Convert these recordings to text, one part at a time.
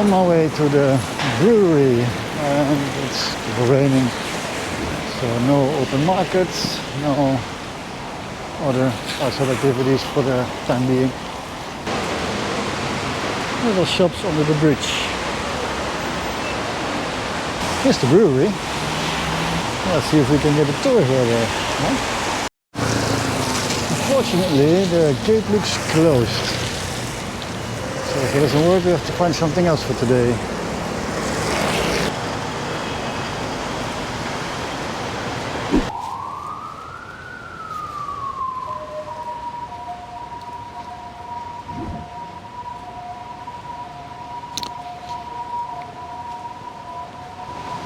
On my way to the brewery, and it's raining, so no open markets, no other outside activities for the time being. Little shops under the bridge. Here's the brewery. Let's see if we can get a tour here. Huh? Unfortunately, the gate looks closed. So if it doesn't work, we have to find something else for today.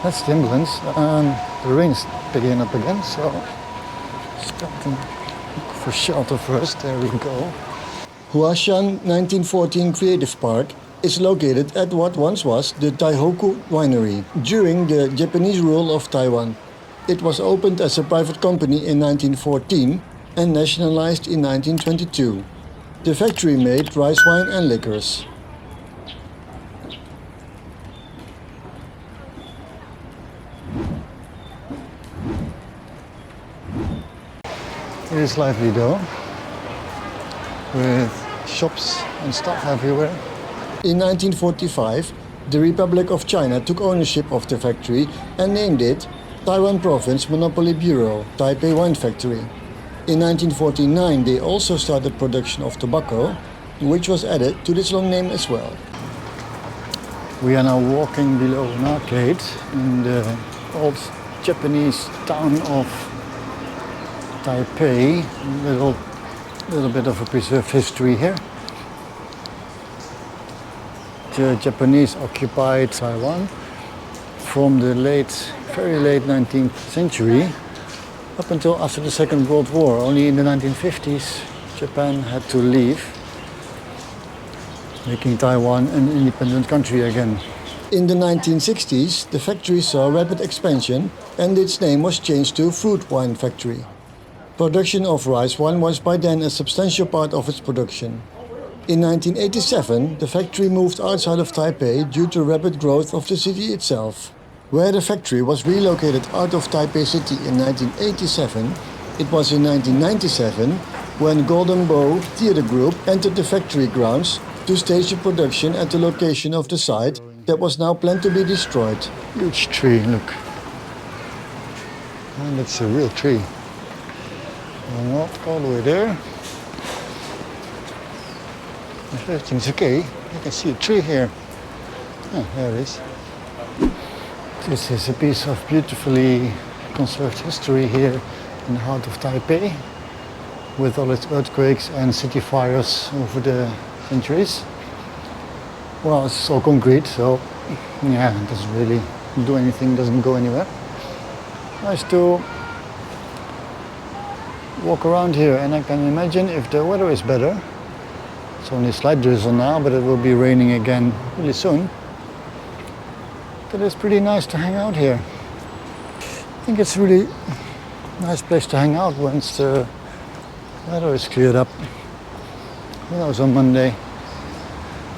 That's the ambulance. The rain's picking up again, so let's go look for shelter first. There we go. Huashan 1914 Creative Park is located at what once was the Taihoku Winery during the Japanese rule of Taiwan. It was opened as a private company in 1914 and nationalized in 1922. The factory made rice wine and liquors. It is lively though, with shops and stuff everywhere. In 1945, the Republic of China took ownership of the factory and named it Taiwan Province Monopoly Bureau, Taipei Wine Factory. In 1949, they also started production of tobacco, which was added to this long name as well. We are now walking below an arcade in the old Japanese town of Taipei. Little bit of a preserved history here. The Japanese occupied Taiwan from the very late 19th century up until after the Second World War. Only in the 1950s Japan had to leave, making Taiwan an independent country again. In the 1960s, the factory saw rapid expansion and its name was changed to Fruit Wine Factory. Production of rice wine was by then a substantial part of its production. In 1987, the factory moved outside of Taipei due to rapid growth of the city itself. Where the factory was relocated out of Taipei City in 1987, it was in 1997 when Golden Bow Theatre Group entered the factory grounds to stage the production at the location of the site that was now planned to be destroyed. Huge tree, look. And it's a real tree. Not all the way there. If everything's okay, you can see a tree here. Oh, there it is. This is a piece of beautifully conserved history here in the heart of Taipei, with all its earthquakes and city fires over the centuries. Well, it's all concrete, so yeah, it doesn't really do anything, doesn't go anywhere. Nice to walk around here, and I can imagine if the weather is better. It's only a slight drizzle now, but it will be raining again really soon. But it's pretty nice to hang out here. I think it's a really nice place to hang out once the weather is cleared up. Who knows, on Monday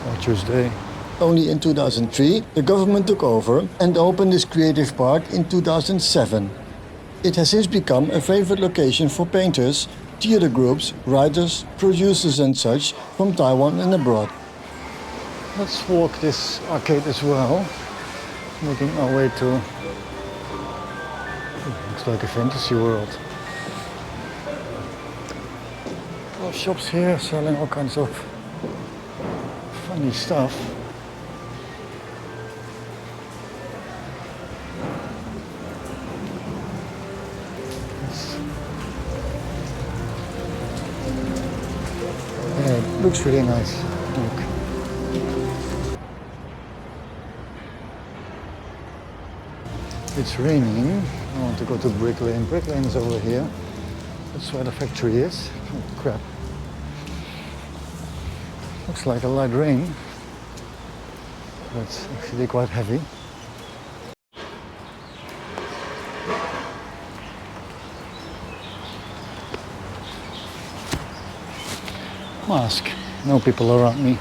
or Tuesday. Only in 2003, the government took over and opened this creative park in 2007. It has since become a favorite location for painters, theater groups, writers, producers and such from Taiwan and abroad. Let's walk this arcade as well, making our way to, looks like a fantasy world. A lot of shops here selling all kinds of funny stuff. Yeah, it looks really nice. Look. It's raining. I want to go to Brick Lane. Brick Lane is over here. That's where the factory is. Oh, crap. Looks like a light rain. But it's actually quite heavy. Mask. No people around me.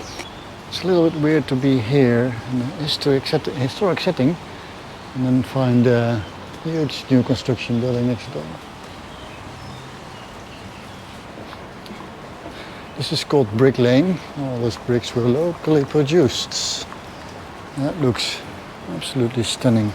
It's a little bit weird to be here in a historic setting and then find a huge new construction building next door. This is called Brick Lane. All those bricks were locally produced. That looks absolutely stunning.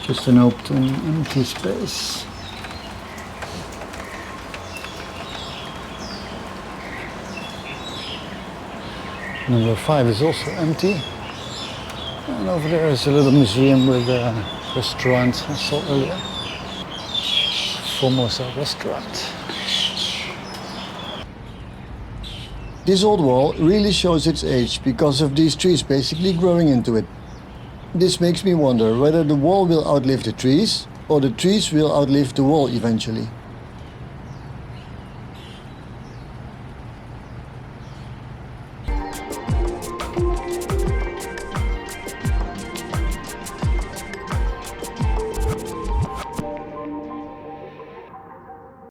Just an open, empty space. Number 5 is also empty. And over there is a little museum with a restaurant I saw earlier. Formosa restaurant. This old wall really shows its age because of these trees basically growing into it. This makes me wonder whether the wall will outlive the trees or the trees will outlive the wall eventually.